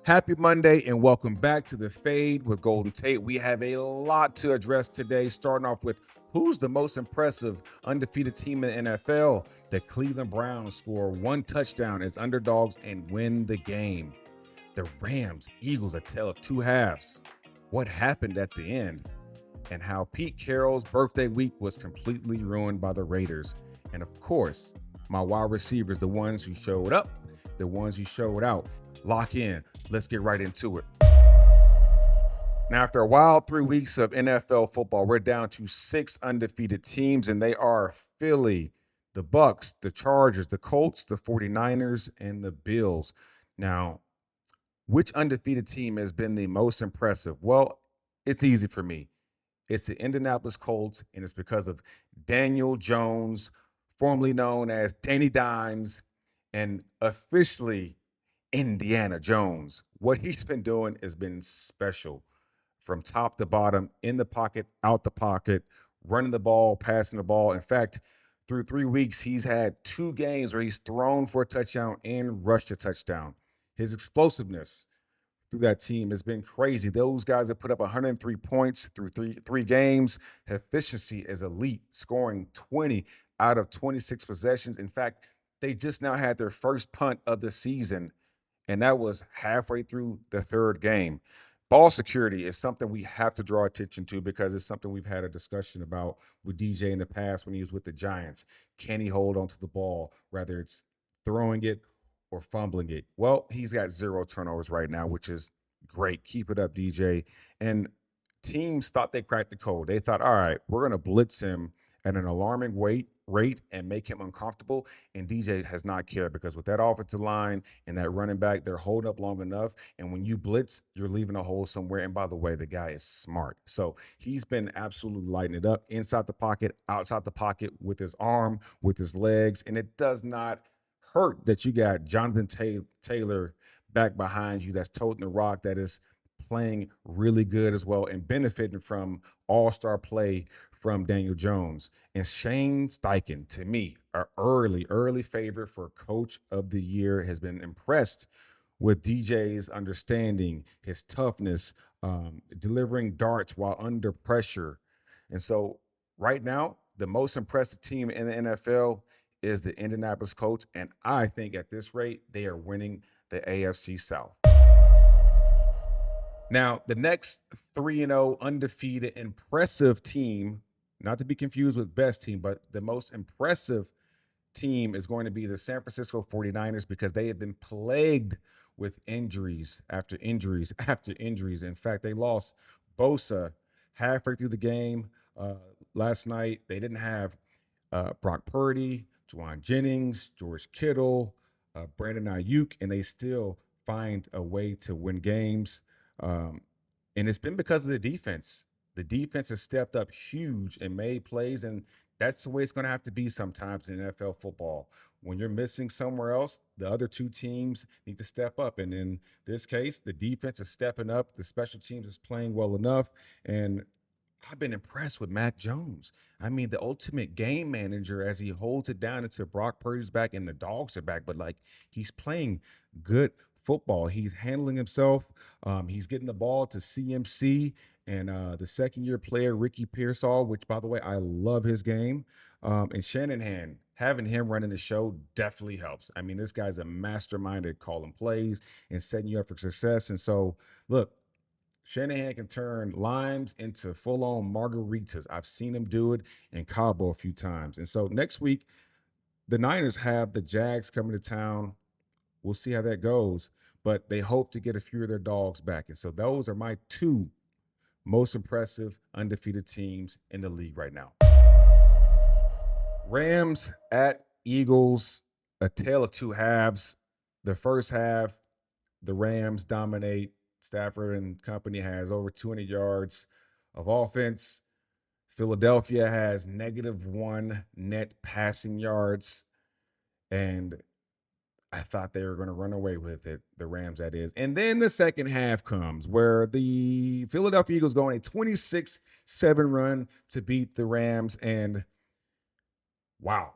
Happy Monday and welcome back to the Fade with Golden Tate. We have a lot to address today, starting off with who's the most impressive undefeated team in the NFL. The Cleveland Browns score one touchdown as underdogs and win the game. The Rams, Eagles, a tale of two halves. What happened at the end? And how Pete Carroll's birthday week was completely ruined by the Raiders. And of course, my wide receivers, the ones who showed up, the ones who showed out. Lock in. Let's get right into it. Now, after a wild 3 weeks of NFL football, we're down to 6 undefeated teams, and they are Philly, the Bucks, the Chargers, the Colts, the 49ers, and the Bills. Now, which undefeated team has been the most impressive? Well, it's easy for me. It's the Indianapolis Colts, and it's because of Daniel Jones, formerly known as Danny Dimes, and officially Indiana Jones. What he's been doing has been special from top to bottom, in the pocket, out the pocket, running the ball, passing the ball. In fact, through 3 weeks, he's had 2 games where he's thrown for a touchdown and rushed a touchdown. His explosiveness through that team has been crazy. Those guys have put up 103 points through three games. Efficiency is elite, scoring 20 out of 26 possessions. In fact, they just now had their first punt of the season, and that was halfway through the 3rd game. Ball security is something we have to draw attention to because it's something we've had a discussion about with DJ in the past when he was with the Giants. Can he hold onto the ball, whether it's throwing it or fumbling it? Well, he's got 0 turnovers right now, which is great. Keep it up, DJ. And teams thought they cracked the code. They thought, all right, we're going to blitz him at an alarming rate and make him uncomfortable. And DJ has not cared because with that offensive line and that running back, they're holding up long enough. And when you blitz, you're leaving a hole somewhere. And by the way, the guy is smart. So he's been absolutely lighting it up inside the pocket, outside the pocket, with his arm, with his legs. And it does not hurt that you got Jonathan Taylor back behind you that's toting the rock, that is playing really good as well and benefiting from all-star play from Daniel Jones. And Shane Steichen, to me, our early favorite for Coach of the Year, has been impressed with DJ's understanding, his toughness, delivering darts while under pressure. And so right now, the most impressive team in the NFL is the Indianapolis Colts. And I think at this rate, they are winning the AFC South. Now, the next 3-0 undefeated impressive team, not to be confused with best team, but the most impressive team is going to be the San Francisco 49ers because they have been plagued with injuries after injuries after injuries. In fact, they lost Bosa halfway through the game last night. They didn't have Brock Purdy, Juwan Jennings, George Kittle, Brandon Ayuk, and they still find a way to win games. Um, and it's been because of the defense. The defense has stepped up huge and made plays, and that's the way it's going to have to be sometimes in NFL football. When you're missing somewhere else, the other 2 teams need to step up. And in this case, the defense is stepping up. The special teams is playing well enough. And I've been impressed with Mac Jones. I mean, the ultimate game manager as he holds it down until Brock Purdy's back and the dogs are back. But like, he's playing good football. He's handling himself. He's getting the ball to CMC and the 2nd-year player Ricky Pearsall, which by the way, I love his game. And Shanahan, having him running the show definitely helps. I mean, this guy's a mastermind at calling plays and setting you up for success. And so, look, Shanahan can turn limes into full-on margaritas. I've seen him do it in Cabo a few times. And so next week, the Niners have the Jags coming to town. We'll see how that goes, but they hope to get a few of their dogs back. And so those are my 2 most impressive undefeated teams in the league right now. Rams at Eagles, a tale of 2 halves. The first half, the Rams dominate. Stafford and company has over 200 yards of offense. Philadelphia has -1 net passing yards. And I thought they were going to run away with it, the Rams, that is. And then the second half comes where the Philadelphia Eagles go on a 26-7 run to beat the Rams. And wow,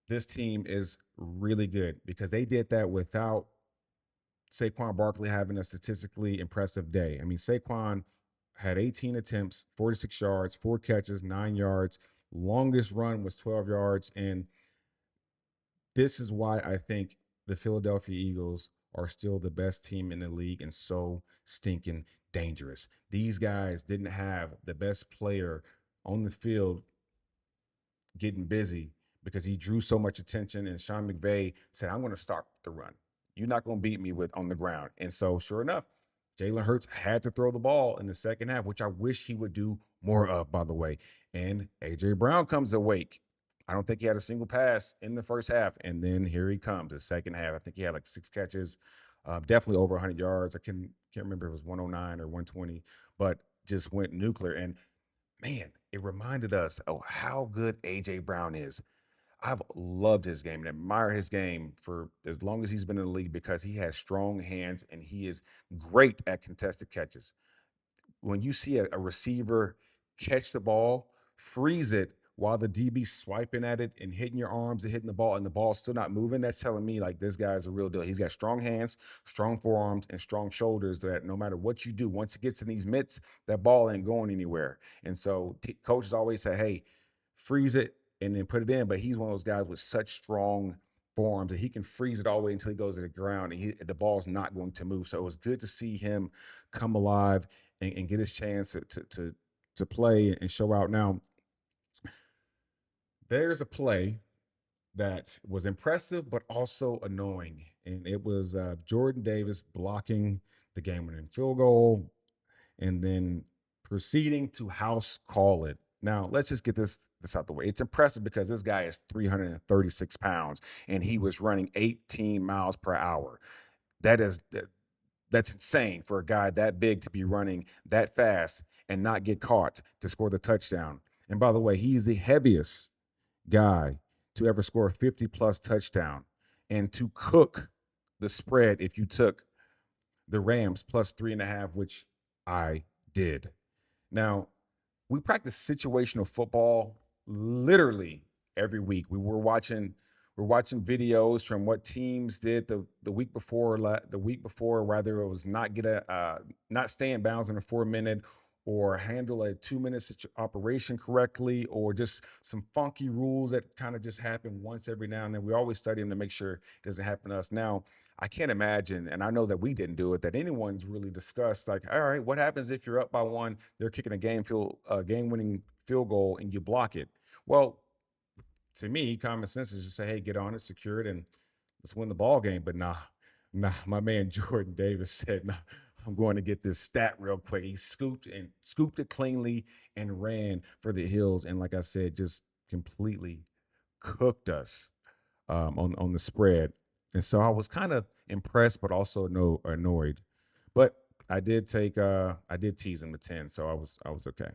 this team is really good because they did that without Saquon Barkley having a statistically impressive day. I mean, Saquon had 18 attempts, 46 yards, 4 catches, 9 yards. Longest run was 12 yards. And this is why I think the Philadelphia Eagles are still the best team in the league and so stinking dangerous. These guys didn't have the best player on the field getting busy because he drew so much attention. And Sean McVay said, I'm going to start the run. You're not going to beat me with on the ground. And so, sure enough, Jalen Hurts had to throw the ball in the second half, which I wish he would do more of, by the way. And A.J. Brown comes awake. I don't think he had a single pass in the first half. And then here he comes, the second half. I think he had like 6 catches, definitely over 100 yards. I can't remember if it was 109 or 120, but just went nuclear. And man, it reminded us of how good A.J. Brown is. I've loved his game and admired his game for as long as he's been in the league because he has strong hands and he is great at contested catches. When you see a receiver catch the ball, freeze it while the DB swiping at it and hitting your arms and hitting the ball and the ball's still not moving, that's telling me like this guy's a real deal. He's got strong hands, strong forearms, and strong shoulders that no matter what you do, once it gets in these mitts, that ball ain't going anywhere. And so coaches always say, hey, freeze it and then put it in. But he's one of those guys with such strong forearms that he can freeze it all the way until he goes to the ground and the ball's not going to move. So it was good to see him come alive and get his chance to play and show out. Now, there's a play that was impressive but also annoying, and it was Jordan Davis blocking the game-winning field goal and then proceeding to house call it. Now, let's just get this out the way. It's impressive because this guy is 336 pounds and he was running 18 miles per hour. That's insane for a guy that big to be running that fast and not get caught to score the touchdown. And by the way, he's the heaviest guy to ever score a 50-plus touchdown and to cook the spread if you took the Rams plus 3.5, which I did. Now, we practice situational football literally every week. We're watching videos from what teams did the week before, whether it was not stay in bounds in a 4 minute or handle a 2 minute operation correctly, or just some funky rules that kind of just happen once every now and then. We always study them to make sure it doesn't happen to us. Now, I can't imagine, and I know that we didn't do it, that anyone's really discussed like, all right, what happens if you're up by one, they're kicking a game-winning field goal, and you block it? Well, to me, common sense is just say, hey, get on it, secure it, and let's win the ball game. But nah, my man Jordan Davis said, nah, I'm going to get this stat real quick. He scooped it cleanly and ran for the hills. And like I said, just completely cooked us on the spread. And so I was kind of impressed, but also annoyed. But I did tease him to 10, so I was okay.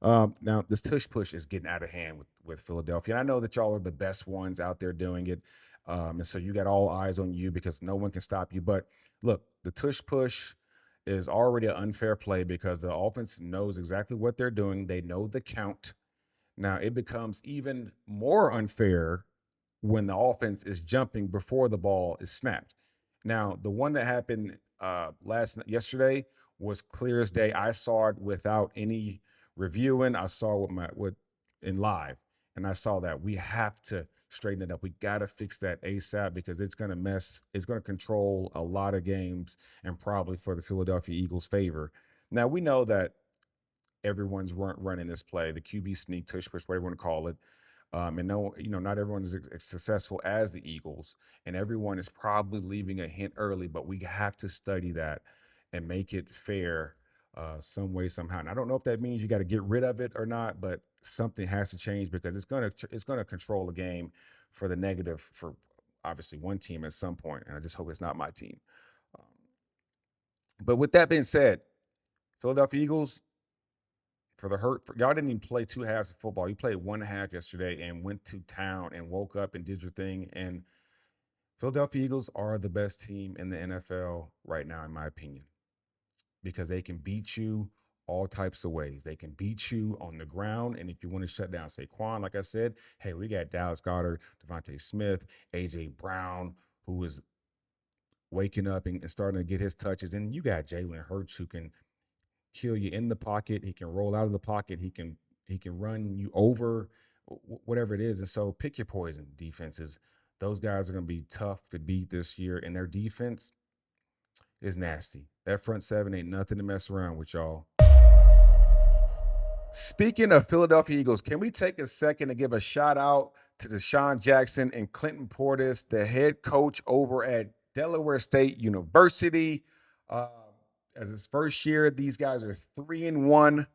Now this tush push is getting out of hand with Philadelphia. And I know that y'all are the best ones out there doing it. And so you got all eyes on you because no one can stop you. But look, the tush push is already an unfair play because the offense knows exactly what they're doing. They know the count. Now it becomes even more unfair when the offense is jumping before the ball is snapped. Now, the one that happened yesterday was clear as day. I saw it without any reviewing. I saw what in live, and I saw that we have to straighten it up. We got to fix that ASAP because it's going to control a lot of games and probably for the Philadelphia Eagles' favor. Now, we know that everyone's running this play, the QB sneak, tush push, whatever you want to call it. And no, not everyone is as successful as the Eagles, and everyone is probably leaving a hint early, but we have to study that and make it fair some way, somehow. And I don't know if that means you got to get rid of it or not, but something has to change because it's gonna control the game for the negative for obviously one team at some point, and I just hope it's not my team. Um, but with that being said, Philadelphia Eagles, y'all didn't even play 2 halves of football. You played 1 half yesterday and went to town and woke up and did your thing. And Philadelphia Eagles are the best team in the NFL right now, in my opinion, because they can beat you all types of ways. They can beat you on the ground. And if you want to shut down Saquon, like I said, hey, we got Dallas Goedert, Devontae Smith, A.J. Brown, who is waking up and starting to get his touches. And you got Jalen Hurts who can kill you in the pocket. He can roll out of the pocket. He can run you over, whatever it is. And so pick your poison defenses. Those guys are going to be tough to beat this year, and their defense is nasty. That front seven ain't nothing to mess around with, y'all. Speaking of Philadelphia Eagles, can we take a second to give a shout out to Deshaun Jackson and Clinton Portis, the head coach over at Delaware State University? Uh, as his first year, these guys are 3-1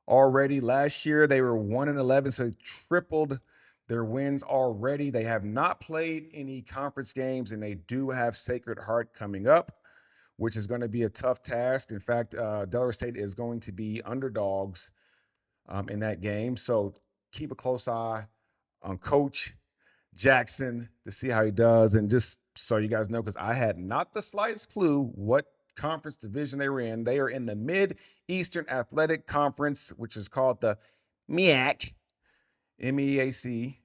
already. Last year they were 1-11, so tripled their wins already. They have not played any conference games, and they do have Sacred Heart coming up, which is going to be a tough task. In fact, Delaware State is going to be underdogs in that game. So keep a close eye on Coach Jackson to see how he does. And just so you guys know, because I had not the slightest clue what conference division they were in. They are in the Mid-Eastern Athletic Conference, which is called the MEAC, MEAC.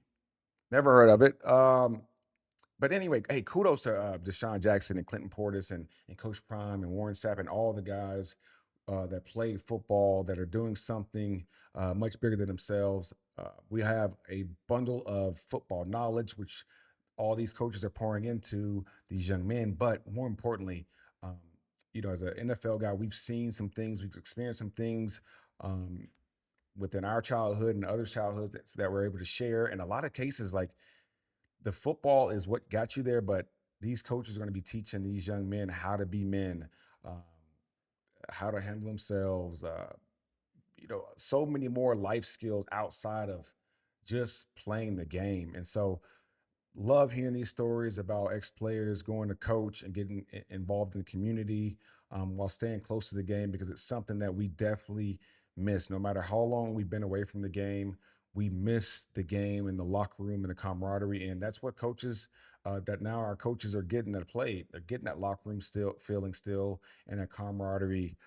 Never heard of it. But anyway, hey, kudos to Deshaun Jackson and Clinton Portis and Coach Prime and Warren Sapp and all the guys that play football that are doing something much bigger than themselves. We have a bundle of football knowledge, which all these coaches are pouring into these young men. But more importantly, as an NFL guy, we've seen some things, we've experienced some things within our childhood and others' childhoods that we're able to share. In a lot of cases, like, the football is what got you there, but these coaches are going to be teaching these young men how to be men, how to handle themselves, so many more life skills outside of just playing the game. And so love hearing these stories about ex-players going to coach and getting involved in the community while staying close to the game, because it's something that we definitely miss. No matter how long we've been away from the game, we miss the game and the locker room and the camaraderie. And that's what coaches that now our coaches are getting that play. They're getting that locker room feeling and that camaraderie.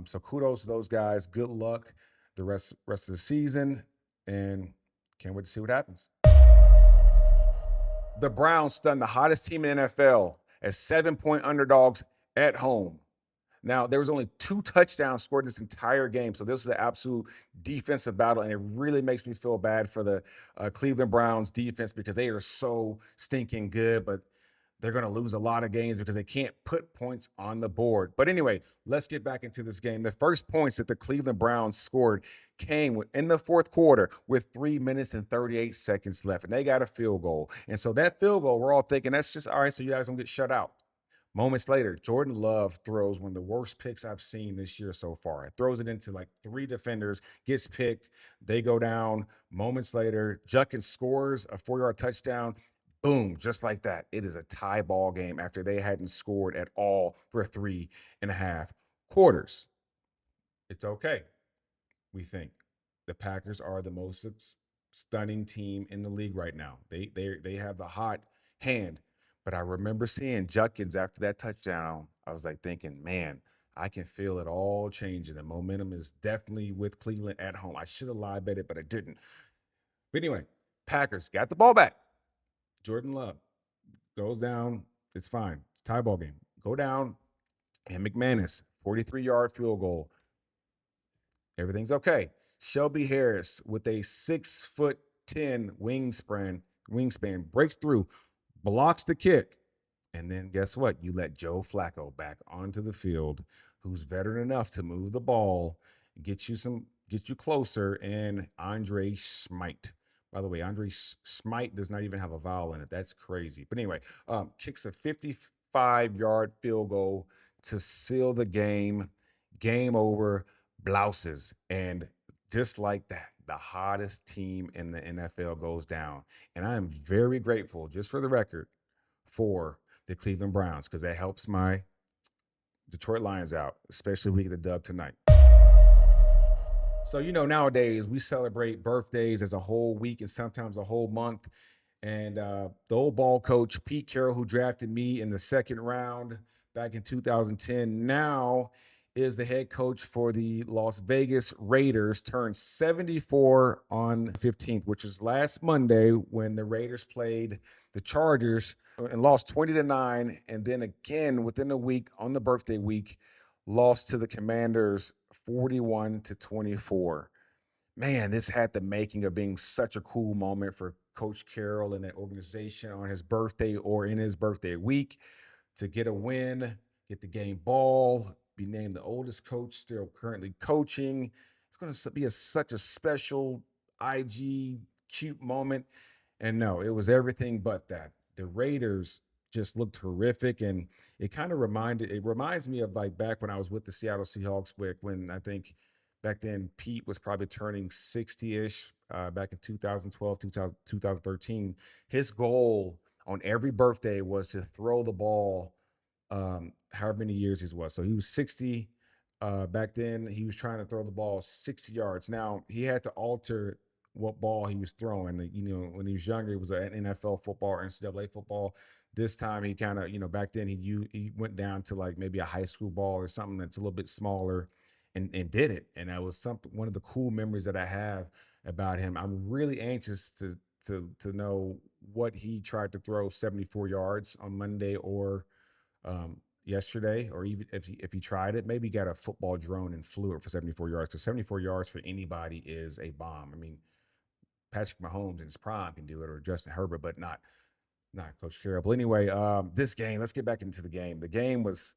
So kudos to those guys. Good luck the rest of the season, and can't wait to see what happens. The Browns stunned the hottest team in NFL as 7-point underdogs at home. Now, there was only 2 touchdowns scored this entire game, so this is an absolute defensive battle, and it really makes me feel bad for the Cleveland Browns defense, because they are so stinking good, but they're going to lose a lot of games because they can't put points on the board. But anyway, let's get back into this game. The first points that the Cleveland Browns scored came in the fourth quarter with 3 minutes and 38 seconds left, and they got a field goal. And so that field goal, we're all thinking, that's just all right, so you guys don't get shut out. Moments later, Jordan Love throws one of the worst picks I've seen this year so far. It throws it into like 3 defenders, gets picked. They go down. Moments later, Juckins scores a 4-yard touchdown. Boom, just like that. It is a tie ball game after they hadn't scored at all for 3.5 quarters. It's okay, we think. The Packers are the most stunning team in the league right now. They have the hot hand. But I remember seeing Juckins after that touchdown. I was like thinking, man, I can feel it all changing. The momentum is definitely with Cleveland at home. I should have live bet it, but I didn't. But anyway, Packers got the ball back. Jordan Love goes down. It's fine. It's a tie ball game. Go down, and McManus, 43-yard field goal. Everything's okay. Shelby Harris with a 6'10" wingspan breaks through, blocks the kick, and then guess what? You let Joe Flacco back onto the field, who's veteran enough to move the ball, get you closer, and Andre Smite. By the way, Andre Smite does not even have a vowel in it. That's crazy. But anyway, kicks a 55-yard field goal to seal the game. Game over. Blouses. And just like that, the hottest team in the NFL goes down. And I am very grateful, just for the record, for the Cleveland Browns, because that helps my Detroit Lions out, especially if we get the dub tonight. So, nowadays we celebrate birthdays as a whole week and sometimes a whole month. And the old ball coach, Pete Carroll, who drafted me in the 2nd round back in 2010, now is the head coach for the Las Vegas Raiders, turned 74 on the 15th, which is last Monday when the Raiders played the Chargers and lost 20-9, and then again within a week on the birthday week, lost to the Commanders 41-24. Man, this had the making of being such a cool moment for Coach Carroll and that organization on his birthday or in his birthday week to get a win, get the game ball, be named the oldest coach still currently coaching. It's going to be such a special IG cute moment. And no, it was everything but that. The Raiders just looked horrific, and it reminds me of like back when I was with the Seattle Seahawks, when I think back then Pete was probably turning 60-ish, back in 2012, 2013. His goal on every birthday was to throw the ball, however many years he was. So he was 60. Back then, he was trying to throw the ball 60 yards. Now, he had to alter what ball he was throwing. When he was younger, it was an NFL football or NCAA football. This time, he kind of, back then he went down to like maybe a high school ball or something that's a little bit smaller, and did it. And that was one of the cool memories that I have about him. I'm really anxious to know what he tried to throw 74 yards on Monday or yesterday, or even if he tried it, maybe got a football drone and flew it for 74 yards, because 74 yards for anybody is a bomb. I mean, Patrick Mahomes in his prime can do it, or Justin Herbert, but not Coach Carroll. But anyway, this game, let's get back into the game. The game was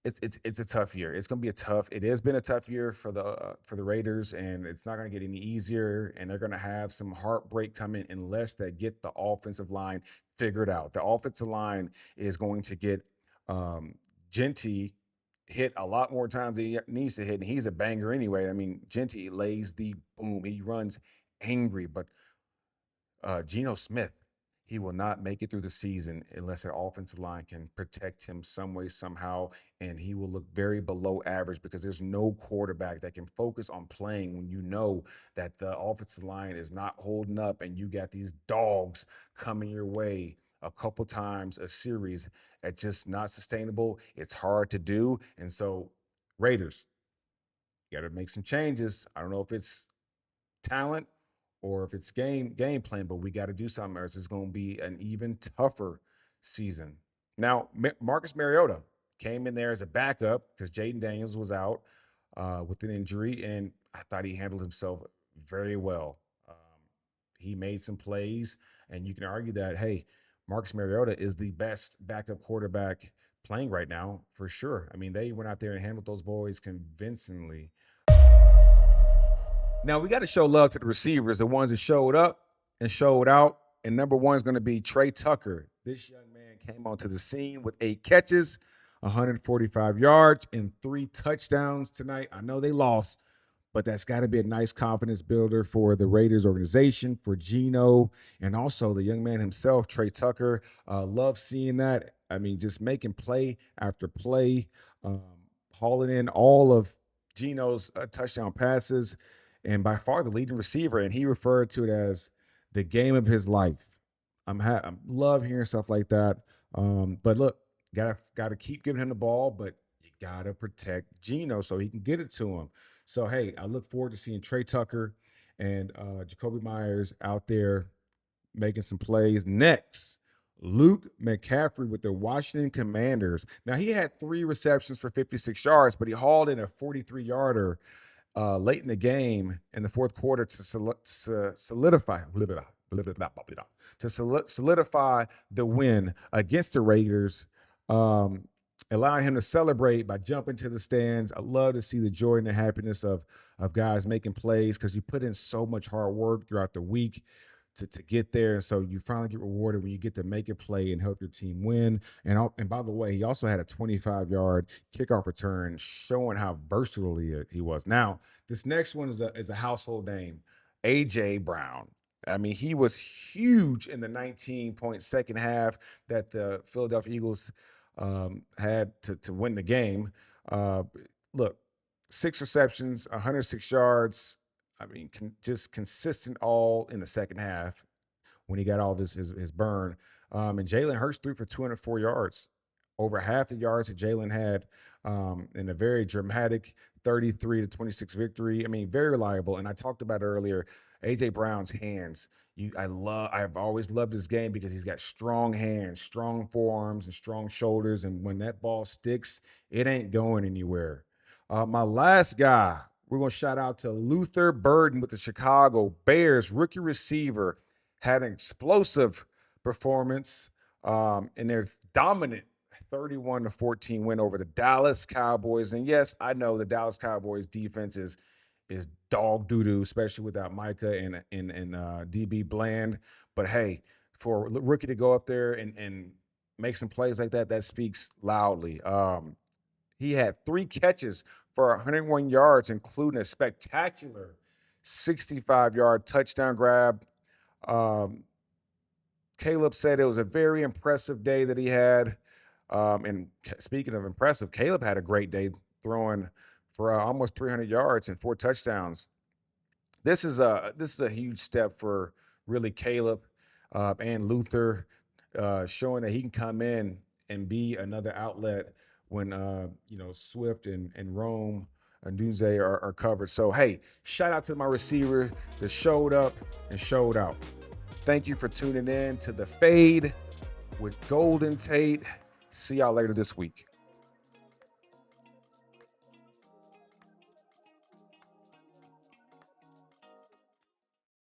it's a tough year. It's going to be a tough. It has been a tough year for the Raiders, and it's not going to get any easier. And they're going to have some heartbreak coming unless they get the offensive line figured out. The offensive line is going to get um, Genty hit a lot more times than he needs to hit, and he's a banger anyway. I mean, Genty lays the boom. He runs angry, but Geno Smith, he will not make it through the season unless that offensive line can protect him some way, somehow, and he will look very below average because there's no quarterback that can focus on playing when you know that the offensive line is not holding up and you got these dogs coming your way a couple times a series. It's just not sustainable. It's hard to do. And so, Raiders, you got to make some changes. I don't know if it's talent or if it's game plan, but we got to do something, or it's going to be an even tougher season. Now, Marcus Mariota came in there as a backup because Jaden Daniels was out with an injury, and I thought he handled himself very well. He made some plays, and you can argue that, hey, Marcus Mariota is the best backup quarterback playing right now for sure. I mean, they went out there and handled those boys convincingly. Now we got to show love to the receivers, the ones that showed up and showed out. And number one is going to be Trey Tucker. This young man came onto the scene with 8 catches, 145 yards, and 3 touchdowns tonight. I know they lost, but that's got to be a nice confidence builder for the Raiders organization, for Geno, and also the young man himself, Trey Tucker. Love seeing that. I mean, just making play after play, um, hauling in all of Geno's touchdown passes, and by far the leading receiver. And he referred to it as the game of his life. I love hearing stuff like that. But look, gotta keep giving him the ball, but you gotta protect Geno so he can get it to him. So hey, I look forward to seeing Trey Tucker and Jacoby Myers out there making some plays. Next, Luke McCaffrey with the Washington Commanders. Now he had 3 receptions for 56 yards, but he hauled in a 43-yarder late in the game in the fourth quarter to solidify the win against the Raiders, allowing him to celebrate by jumping to the stands. I love to see the joy and the happiness of guys making plays, because you put in so much hard work throughout the week to get there. And so you finally get rewarded when you get to make a play and help your team win. And by the way, he also had a 25-yard kickoff return, showing how versatile he was. Now, this next one is a household name, A.J. Brown. I mean, he was huge in the 19-point second half that the Philadelphia Eagles had to win the game. Look, 6 receptions, 106 yards. I mean, just consistent all in the second half when he got all of his burn. And Jalen Hurts threw for 204 yards, over half the yards that Jalen had, in a very dramatic 33-26 victory. I mean, very reliable. And I talked about earlier, AJ Brown's hands. I've always loved his game because he's got strong hands, strong forearms, and strong shoulders. And when that ball sticks, it ain't going anywhere. My last guy, we're gonna shout out to Luther Burden with the Chicago Bears, rookie receiver, had an explosive performance in their dominant 31-14 win over the Dallas Cowboys. And yes, I know the Dallas Cowboys defense is dog doo-doo, especially without Micah and DB Bland. But hey, for a rookie to go up there and make some plays like that, that speaks loudly. He had 3 catches for 101 yards, including a spectacular 65-yard touchdown grab. Caleb said it was a very impressive day that he had. And speaking of impressive, Caleb had a great day throwing for almost 300 yards and 4 touchdowns. This is a huge step for really Caleb and Luther, showing that he can come in and be another outlet when Swift and Rome and Dunze are covered. So hey, shout out to my receiver that showed up and showed out. Thank you for tuning in to The Fade with Golden Tate. See y'all later this week.